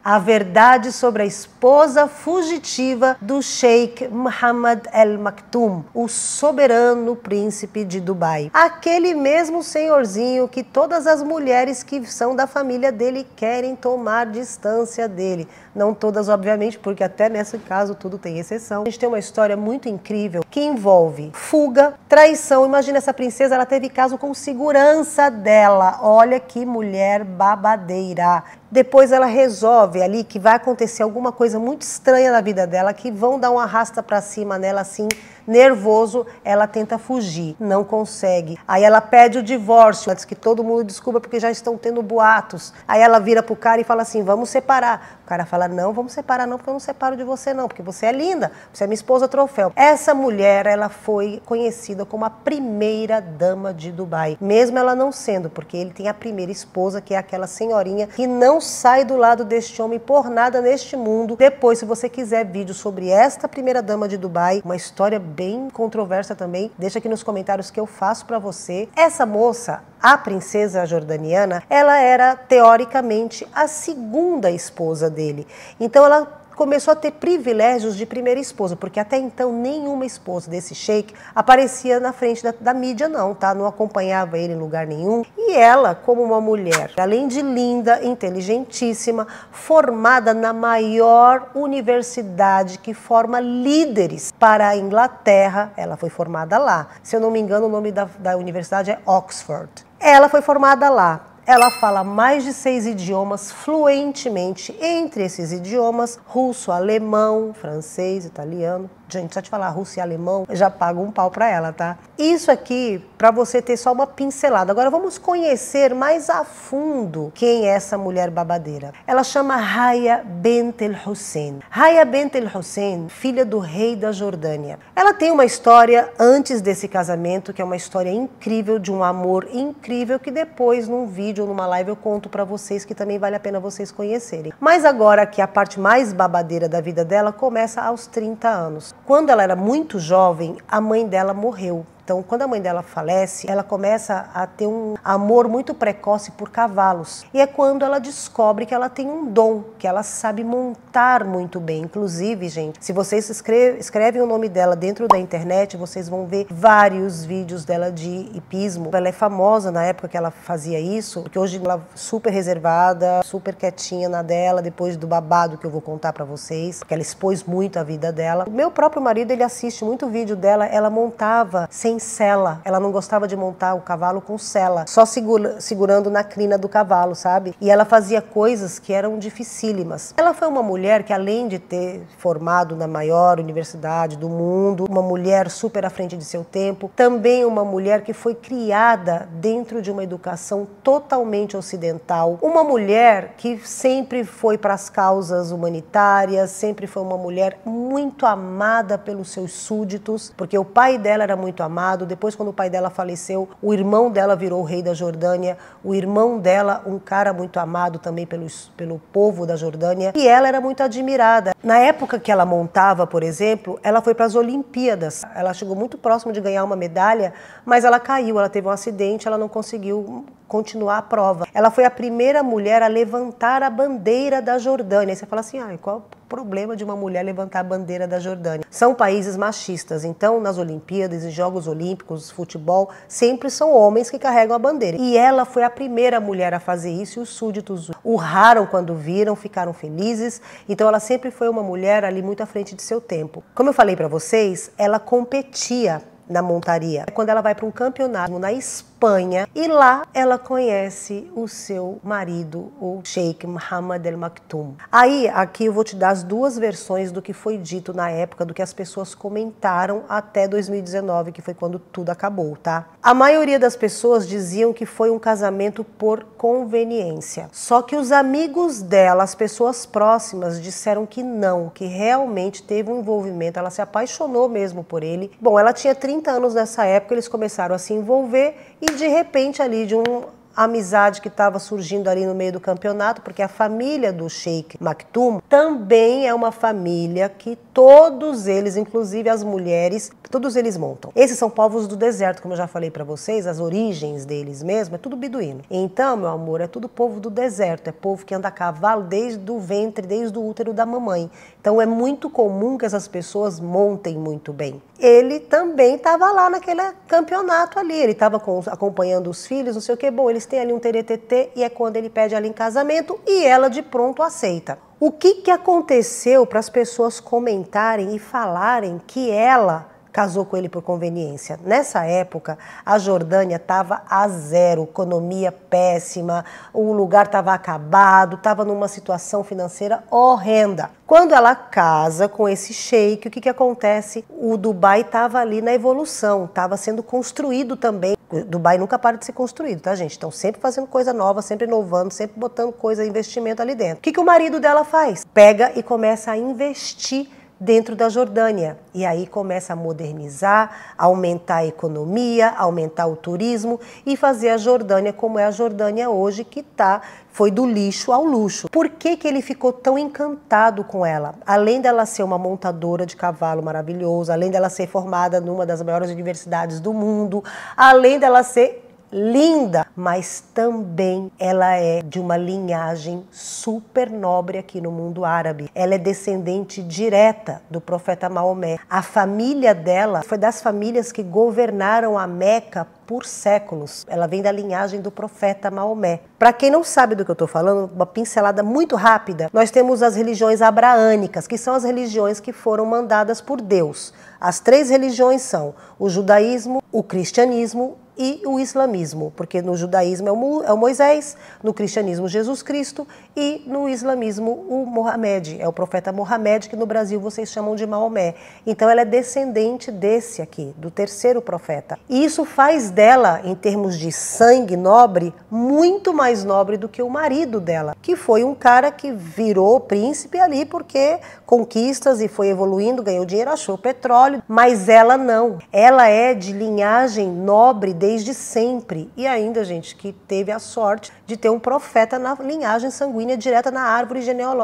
A verdade sobre a esposa fugitiva do Sheikh Mohammed Al Maktoum, o soberano príncipe de Dubai. Aquele mesmo senhorzinho que todas as mulheres que são da família dele querem tomar distância dele. Não todas, obviamente, porque até nesse caso tudo tem exceção. A gente tem uma história muito incrível que envolve fuga, traição. Imagina, essa princesa, ela teve caso com segurança dela. Olha que mulher babadeira. Depois ela resolve ali que vai acontecer alguma coisa muito estranha na vida dela, que vão dar uma arrasta pra cima nela assim, nervoso, ela tenta fugir, não consegue. Aí ela pede o divórcio, antes que todo mundo descubra, porque já estão tendo boatos. Aí ela vira pro cara e fala assim, vamos separar. O cara fala, não, vamos separar não, porque eu não separo de você não, porque você é linda, você é minha esposa troféu. Essa mulher, ela foi conhecida como a primeira dama de Dubai, mesmo ela não sendo, porque ele tem a primeira esposa, que é aquela senhorinha que não sai do lado deste homem por nada neste mundo. Depois, se você quiser vídeo sobre esta primeira dama de Dubai, uma história bem controversa também, deixa aqui nos comentários que eu faço pra você. Essa moça, a princesa jordaniana, ela era teoricamente a segunda esposa dele. Então ela começou a ter privilégios de primeira esposa, porque até então nenhuma esposa desse sheik aparecia na frente da mídia não, tá? Não acompanhava ele em lugar nenhum. E ela, como uma mulher, além de linda, inteligentíssima, formada na maior universidade que forma líderes para a Inglaterra, ela foi formada lá. Se eu não me engano, o nome da universidade é Oxford. Ela foi formada lá. Ela fala mais de 6 idiomas fluentemente, entre esses idiomas, russo, alemão, francês, italiano. Gente, só te falar russo e alemão, eu já pago um pau pra ela, tá? Isso aqui, pra você ter só uma pincelada. Agora vamos conhecer mais a fundo quem é essa mulher babadeira. Ela chama Raya Bint El Hussein. Raya Bint El Hussein, filha do rei da Jordânia. Ela tem uma história antes desse casamento, que é uma história incrível, de um amor incrível, que depois, num vídeo ou numa live, eu conto pra vocês, que também vale a pena vocês conhecerem. Mas agora que a parte mais babadeira da vida dela começa aos 30 anos. Quando ela era muito jovem, a mãe dela morreu. Então, quando a mãe dela falece, ela começa a ter um amor muito precoce por cavalos. E é quando ela descobre que ela tem um dom, que ela sabe montar muito bem. Inclusive, gente, se vocês escrevem o nome dela dentro da internet, vocês vão ver vários vídeos dela de hipismo. Ela é famosa na época que ela fazia isso, porque hoje ela é super reservada, super quietinha na dela, depois do babado que eu vou contar pra vocês, porque ela expôs muito a vida dela. O meu próprio marido, ele assiste muito vídeo dela, ela montava sem sela. Ela não gostava de montar o cavalo com sela, só segurando na crina do cavalo, sabe? E ela fazia coisas que eram dificílimas. Ela foi uma mulher que, além de ter formado na maior universidade do mundo, uma mulher super à frente de seu tempo, também uma mulher que foi criada dentro de uma educação totalmente ocidental, uma mulher que sempre foi para as causas humanitárias, sempre foi uma mulher muito amada pelos seus súditos, porque o pai dela era muito amado. Depois, quando o pai dela faleceu, o irmão dela virou o rei da Jordânia, o irmão dela, um cara muito amado também pelo povo da Jordânia, e ela era muito admirada. Na época que ela montava, por exemplo, ela foi para as Olimpíadas. Ela chegou muito próximo de ganhar uma medalha, mas ela caiu, ela teve um acidente, ela não conseguiu continuar a prova. Ela foi a primeira mulher a levantar a bandeira da Jordânia. E você fala assim, qual o problema de uma mulher levantar a bandeira da Jordânia? São países machistas, então nas Olimpíadas e Jogos Olímpicos, futebol, sempre são homens que carregam a bandeira. E ela foi a primeira mulher a fazer isso, e os súditos urraram quando viram, ficaram felizes. Então ela sempre foi uma mulher ali muito à frente de seu tempo. Como eu falei para vocês, ela competia na montaria. Quando ela vai para um campeonato na Espanha, e lá ela conhece o seu marido, o Sheikh Mohammed Al Maktoum. Aí, aqui eu vou te dar as duas versões do que foi dito na época, do que as pessoas comentaram até 2019, que foi quando tudo acabou, tá? A maioria das pessoas diziam que foi um casamento por conveniência. Só que os amigos dela, as pessoas próximas, disseram que não, que realmente teve um envolvimento, ela se apaixonou mesmo por ele. Bom, ela tinha 30 anos nessa época, eles começaram a se envolver e de repente ali de um a amizade que estava surgindo ali no meio do campeonato, porque a família do Sheikh Maktoum também é uma família que todos eles, inclusive as mulheres, todos eles montam. Esses são povos do deserto, como eu já falei para vocês, as origens deles mesmo é tudo beduíno. Então, meu amor, é tudo povo do deserto, é povo que anda a cavalo desde o ventre, desde o útero da mamãe. Então é muito comum que essas pessoas montem muito bem. Ele também estava lá naquele campeonato ali, ele estava acompanhando os filhos, não sei o que. Bom, eles têm ali um teretetê e é quando ele pede ela em casamento e ela de pronto aceita. O que aconteceu para as pessoas comentarem e falarem que ela casou com ele por conveniência? Nessa época, a Jordânia estava a zero, economia péssima, o lugar estava acabado, estava numa situação financeira horrenda. Quando ela casa com esse sheik, o que acontece? O Dubai estava ali na evolução, estava sendo construído também. O Dubai nunca para de ser construído, tá, gente? Estão sempre fazendo coisa nova, sempre inovando, sempre botando coisa, investimento ali dentro. O que o marido dela faz? Pega e começa a investir dentro da Jordânia. E aí começa a modernizar, aumentar a economia, aumentar o turismo e fazer a Jordânia como é a Jordânia hoje, que foi do lixo ao luxo. Por que ele ficou tão encantado com ela? Além dela ser uma montadora de cavalo maravilhosa, além dela ser formada numa das maiores universidades do mundo, além dela ser linda, mas também ela é de uma linhagem super nobre aqui no mundo árabe. Ela é descendente direta do profeta Maomé. A família dela foi das famílias que governaram a Meca por séculos. Ela vem da linhagem do profeta Maomé. Para quem não sabe do que eu estou falando, uma pincelada muito rápida, nós temos as religiões abraânicas, que são as religiões que foram mandadas por Deus. As 3 religiões são o judaísmo, o cristianismo e o islamismo, porque no judaísmo é o Moisés, no cristianismo Jesus Cristo e no islamismo o Mohamed, é o profeta Mohamed, que no Brasil vocês chamam de Maomé. Então ela é descendente desse aqui, do 3º profeta. E isso faz dela, em termos de sangue nobre, muito mais nobre do que o marido dela, que foi um cara que virou príncipe ali porque conquistas e foi evoluindo, ganhou dinheiro, achou petróleo, mas ela não. Ela é de linhagem nobre desde sempre. E ainda, gente, que teve a sorte de ter um profeta na linhagem sanguínea direta na árvore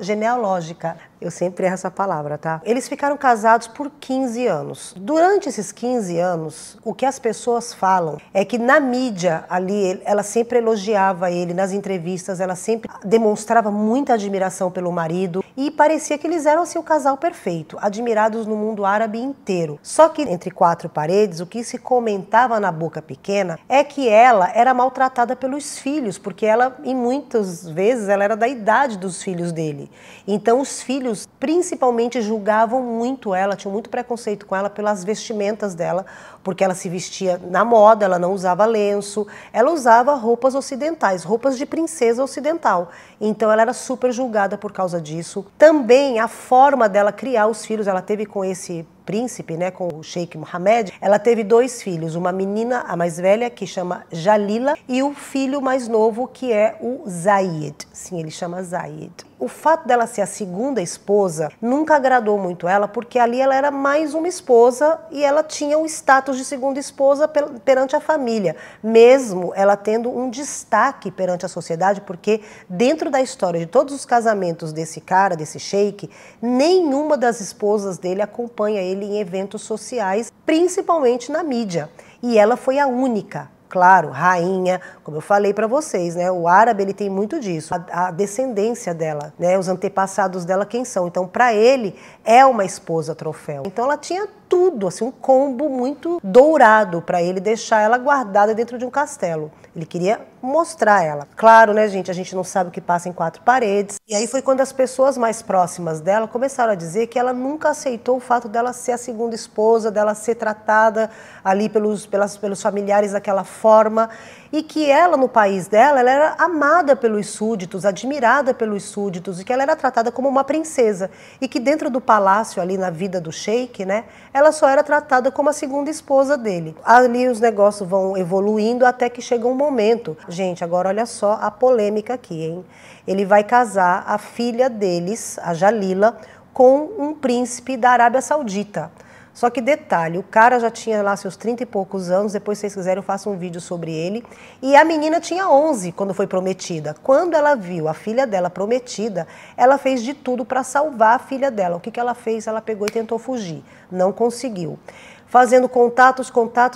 genealógica. Eu sempre erro essa palavra, tá? Eles ficaram casados por 15 anos. Durante esses 15 anos, o que as pessoas falam é que na mídia ali, ela sempre elogiava ele, nas entrevistas, ela sempre demonstrava muita admiração pelo marido e parecia que eles eram assim o casal perfeito, admirados no mundo árabe inteiro. Só que entre 4 paredes, o que se comentava na boca pequena é que ela era maltratada pelos filhos, porque ela, em muitas vezes, ela era da idade dos filhos dele. Então os filhos principalmente julgavam muito ela, tinham muito preconceito com ela pelas vestimentas dela, porque ela se vestia na moda, ela não usava lenço, ela usava roupas ocidentais, roupas de princesa ocidental. Então ela era super julgada por causa disso. Também a forma dela criar os filhos, ela teve com esse príncipe, né, com o Sheikh Mohammed, ela teve 2 filhos, uma menina, a mais velha, que chama Jalila, e o filho mais novo, que é o Zayed. Sim, ele chama Zayed. O fato dela ser a 2ª esposa nunca agradou muito ela, porque ali ela era mais uma esposa e ela tinha o status de 2ª esposa perante a família, mesmo ela tendo um destaque perante a sociedade, porque dentro da história de todos os casamentos desse cara, desse sheik, nenhuma das esposas dele acompanha ele em eventos sociais, principalmente na mídia. E ela foi a única. Claro, rainha, como eu falei para vocês, né? O árabe, ele tem muito disso. A descendência dela, né? Os antepassados dela, quem são? Então, para ele, é uma esposa troféu. Então, ela tinha tudo, assim, um combo muito dourado para ele deixar ela guardada dentro de um castelo. Ele queria mostrar ela. Claro, né, gente? A gente não sabe o que passa em 4 paredes. E aí foi quando as pessoas mais próximas dela começaram a dizer que ela nunca aceitou o fato dela ser a 2ª esposa, dela ser tratada ali pelos familiares daquela forma. E que ela, no país dela, ela era amada pelos súditos, admirada pelos súditos, e que ela era tratada como uma princesa. E que dentro do palácio, ali na vida do sheik, né, ela só era tratada como a 2ª esposa dele. Ali os negócios vão evoluindo até que chega um momento. Gente, agora olha só a polêmica aqui, hein? Ele vai casar a filha deles, a Jalila, com um príncipe da Arábia Saudita. Só que detalhe, o cara já tinha lá seus 30 e poucos anos, depois se vocês quiserem eu faço um vídeo sobre ele, e a menina tinha 11 quando foi prometida. Quando ela viu a filha dela prometida, ela fez de tudo para salvar a filha dela. O que ela fez? Ela pegou e tentou fugir, não conseguiu. Fazendo contatos,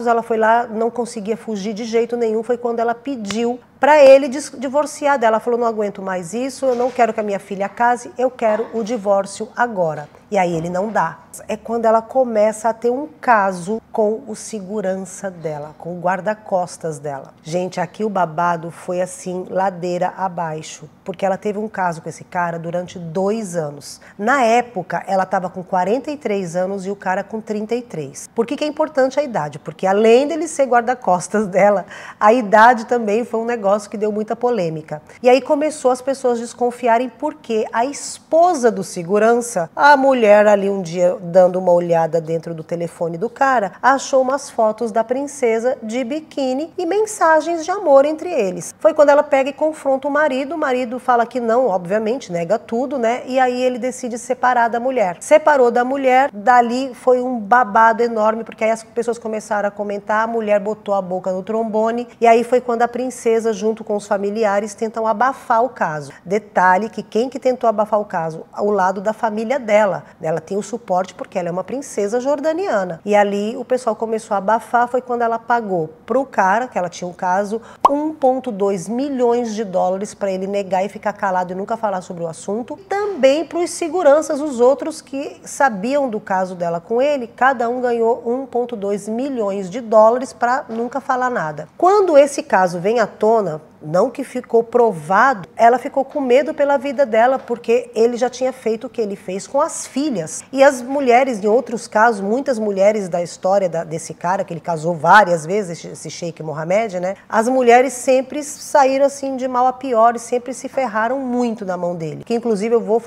ela foi lá, não conseguia fugir de jeito nenhum, foi quando ela pediu para ele divorciar dela. Ela falou, não aguento mais isso, eu não quero que a minha filha case, eu quero o divórcio agora. E aí ele não dá. É quando ela começa a ter um caso com o segurança dela, com o guarda-costas dela. Gente, aqui o babado foi assim, ladeira abaixo, porque ela teve um caso com esse cara durante 2 anos. Na época, ela estava com 43 anos e o cara com 33. Por que é importante a idade? Porque além dele ser guarda-costas dela, a idade também foi um negócio que deu muita polêmica. E aí começou as pessoas desconfiarem porque a esposa do segurança, a mulher ali um dia dando uma olhada dentro do telefone do cara, achou umas fotos da princesa de biquíni e mensagens de amor entre eles. Foi quando ela pega e confronta o marido fala que não, obviamente, nega tudo, né? E aí ele decide separar da mulher. Separou da mulher, dali foi um babado enorme, porque aí as pessoas começaram a comentar, a mulher botou a boca no trombone, e aí foi quando a princesa, junto com os familiares, tentam abafar o caso. Detalhe que quem que tentou abafar o caso? Ao lado da família dela. Ela tem o suporte porque ela é uma princesa jordaniana. E ali o pessoal começou a abafar, foi quando ela pagou pro cara, que ela tinha um caso, 1,2 milhões de dólares para ele negar e ficar calado e nunca falar sobre o assunto. Também para os seguranças, os outros que sabiam do caso dela com ele, cada um ganhou 1,2 milhões de dólares para nunca falar nada. Quando esse caso vem à tona, não que ficou provado, ela ficou com medo pela vida dela, porque ele já tinha feito o que ele fez com as filhas. E as mulheres, em outros casos, muitas mulheres da história desse cara, que ele casou várias vezes, esse Sheikh Mohammed, né? As mulheres sempre saíram assim de mal a pior e sempre se ferraram muito na mão dele. Que inclusive eu vou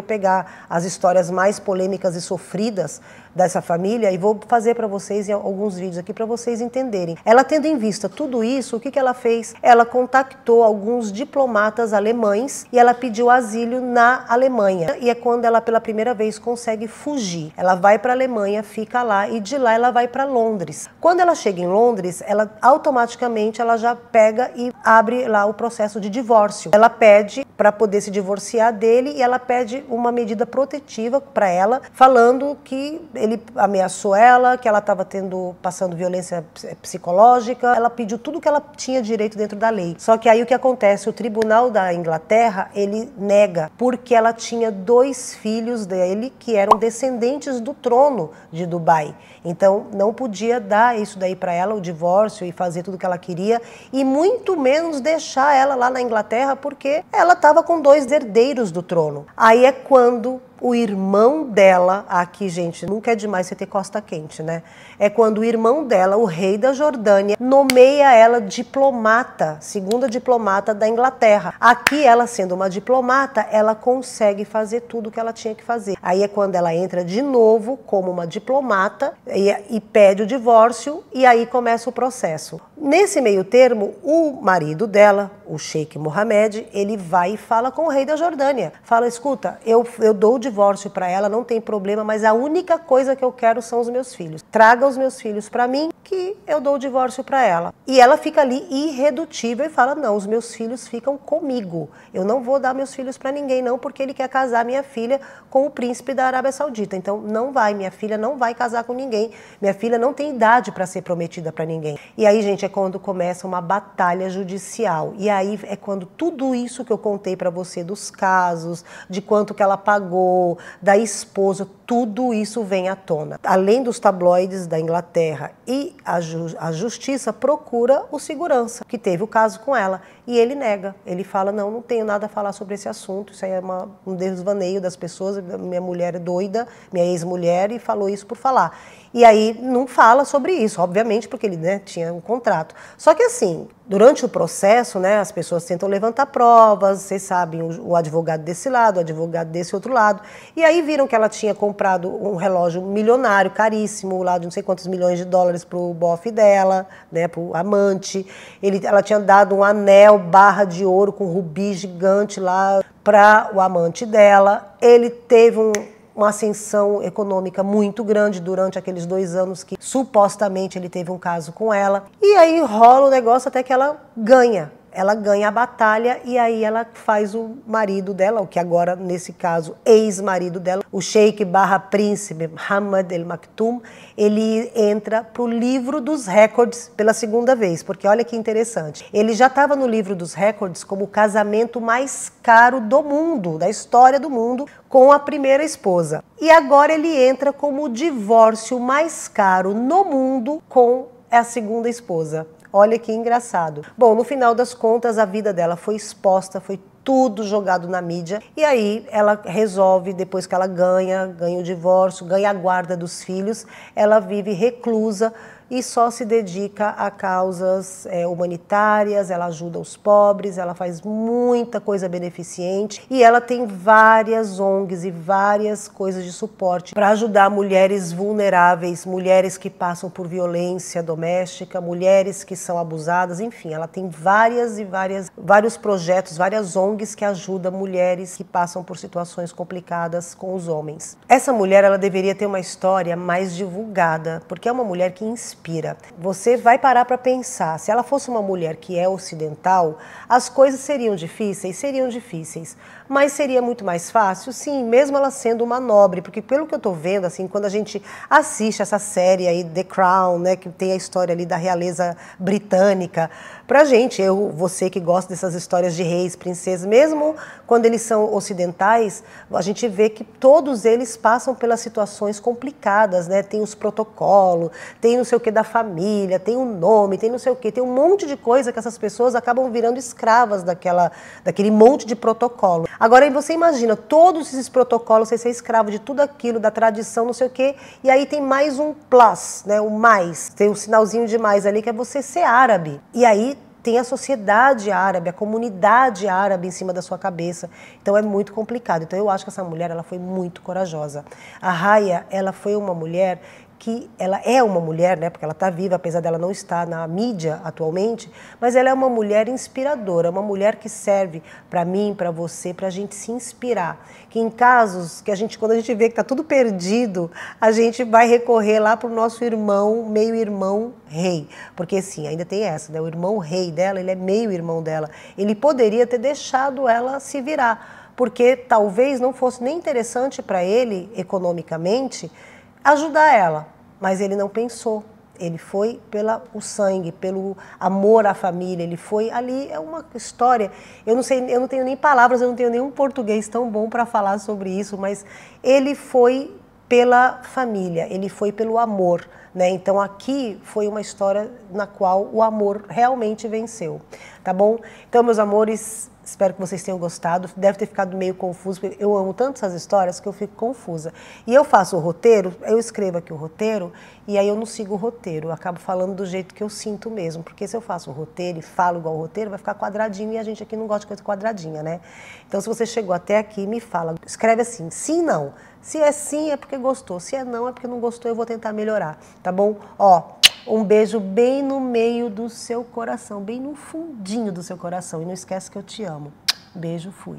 pegar as histórias mais polêmicas e sofridas dessa família e vou fazer para vocês alguns vídeos aqui para vocês entenderem. Ela tendo em vista tudo isso, o que ela fez? Ela contactou alguns diplomatas alemães e ela pediu asilo na Alemanha. E é quando ela pela primeira vez consegue fugir. Ela vai para a Alemanha, fica lá e de lá ela vai para Londres. Quando ela chega em Londres, ela automaticamente ela já pega e abre lá o processo de divórcio. Ela pede para poder se divorciar dele e ela pede uma medida protetiva para ela, falando que ele ameaçou ela, que ela estava passando violência psicológica. Ela pediu tudo que ela tinha direito dentro da lei. Só que aí o que acontece? O tribunal da Inglaterra, ele nega, porque ela tinha 2 filhos dele que eram descendentes do trono de Dubai. Então não podia dar isso daí para ela, o divórcio, e fazer tudo que ela queria, e muito menos deixar ela lá na Inglaterra, porque ela estava com 2 herdeiros do trono. Aí é quando o irmão dela, aqui gente, nunca é demais você ter costa quente, né? É quando o irmão dela, o rei da Jordânia, nomeia ela diplomata, segunda diplomata da Inglaterra. Aqui ela sendo uma diplomata, ela consegue fazer tudo o que ela tinha que fazer. Aí é quando ela entra de novo como uma diplomata e pede o divórcio e aí começa o processo. Nesse meio termo, o marido dela, o Sheikh Mohammed, ele vai e fala com o rei da Jordânia. Fala, escuta, eu dou o divórcio para ela, não tem problema, mas a única coisa que eu quero são os meus filhos. Traga os meus filhos para mim que eu dou o divórcio para ela. E ela fica ali irredutível e fala, não, os meus filhos ficam comigo. Eu não vou dar meus filhos para ninguém não, porque ele quer casar minha filha com o príncipe da Arábia Saudita. Então não vai, minha filha não vai casar com ninguém. Minha filha não tem idade para ser prometida para ninguém. E aí, gente, é quando começa uma batalha judicial. E aí é quando tudo isso que eu contei para você dos casos, de quanto que ela pagou, da esposa, tudo isso vem à tona. Além dos tabloides da Inglaterra e a justiça procura o segurança, que teve o caso com ela, e ele nega. Ele fala, não tenho nada a falar sobre esse assunto, isso aí é um desvaneio das pessoas, minha mulher é doida, minha ex-mulher, e falou isso por falar. E aí não fala sobre isso, obviamente, porque ele, né, tinha um contrato. Só que assim, durante o processo, né, as pessoas tentam levantar provas, vocês sabem, o advogado desse lado, o advogado desse outro lado, e aí viram que ela tinha comprado um relógio milionário, caríssimo, lá de não sei quantos milhões de dólares pro bofe dela, né, pro amante. Ela tinha dado um anel barra de ouro com rubi gigante lá para o amante dela. Ele teve uma ascensão econômica muito grande durante aqueles 2 anos que supostamente ele teve um caso com ela. E aí rola o negócio até que ela ganha. Ela ganha a batalha e aí ela faz o marido dela, o que agora, nesse caso, ex-marido dela, o Sheikh barra príncipe Mohammed El Maktoum, ele entra para o livro dos recordes pela segunda vez, porque olha que interessante. Ele já estava no livro dos recordes como o casamento mais caro do mundo, da história do mundo, com a primeira esposa. E agora ele entra como o divórcio mais caro no mundo com a segunda esposa. Olha que engraçado. Bom, no final das contas, a vida dela foi exposta, foi tudo jogado na mídia. E aí ela resolve, depois que ela ganha o divórcio, ganha a guarda dos filhos, ela vive reclusa e só se dedica a causas humanitárias, ela ajuda os pobres, ela faz muita coisa beneficente e ela tem várias ONGs e várias coisas de suporte para ajudar mulheres vulneráveis, mulheres que passam por violência doméstica, mulheres que são abusadas, enfim, ela tem vários projetos, várias ONGs que ajudam mulheres que passam por situações complicadas com os homens. Essa mulher, ela deveria ter uma história mais divulgada, porque é uma mulher que inspira. Você vai parar para pensar, se ela fosse uma mulher que é ocidental, as coisas seriam difíceis, mas seria muito mais fácil, sim, mesmo ela sendo uma nobre, porque pelo que eu tô vendo, assim, quando a gente assiste essa série aí, The Crown, né, que tem a história ali da realeza britânica, pra gente, você que gosta dessas histórias de reis, princesas, mesmo quando eles são ocidentais, a gente vê que todos eles passam pelas situações complicadas, né, tem os protocolos, tem não sei o que da família, tem um nome, tem não sei o que, tem um monte de coisa que essas pessoas acabam virando escravas daquele monte de protocolo. Agora você imagina todos esses protocolos, você ser escravo de tudo aquilo, da tradição, não sei o que, e aí tem mais um plus, né, o mais, tem um sinalzinho de mais ali que é você ser árabe. E aí tem a sociedade árabe, a comunidade árabe em cima da sua cabeça. Então é muito complicado. Então eu acho que essa mulher, ela foi muito corajosa. A Raya, ela foi uma mulher que ela é uma mulher, né, porque ela está viva, apesar dela não estar na mídia atualmente, mas ela é uma mulher inspiradora, uma mulher que serve para mim, para você, para a gente se inspirar. Que em casos que quando a gente vê que está tudo perdido, a gente vai recorrer lá para o nosso irmão, meio-irmão rei. Porque sim, ainda tem essa, né, o irmão rei dela, ele é meio-irmão dela. Ele poderia ter deixado ela se virar, porque talvez não fosse nem interessante para ele, economicamente, ajudar ela, mas ele não pensou. Ele foi pelo sangue, pelo amor à família, ele foi ali, é uma história, eu não tenho nem palavras, eu não tenho nenhum português tão bom para falar sobre isso, mas ele foi pela família, ele foi pelo amor, né? Então aqui foi uma história na qual o amor realmente venceu, tá bom? Então, meus amores, espero que vocês tenham gostado. Deve ter ficado meio confuso, porque eu amo tanto essas histórias que eu fico confusa. E eu faço o roteiro, eu escrevo aqui o roteiro, e aí eu não sigo o roteiro. Eu acabo falando do jeito que eu sinto mesmo. Porque se eu faço o roteiro e falo igual o roteiro, vai ficar quadradinho, e a gente aqui não gosta de coisa quadradinha, né? Então, se você chegou até aqui, me fala. Escreve assim, sim, não. Se é sim, é porque gostou. Se é não, é porque não gostou, eu vou tentar melhorar, tá bom? Ó, um beijo bem no meio do seu coração, bem no fundinho do seu coração. E não esquece que eu te amo. Beijo, fui.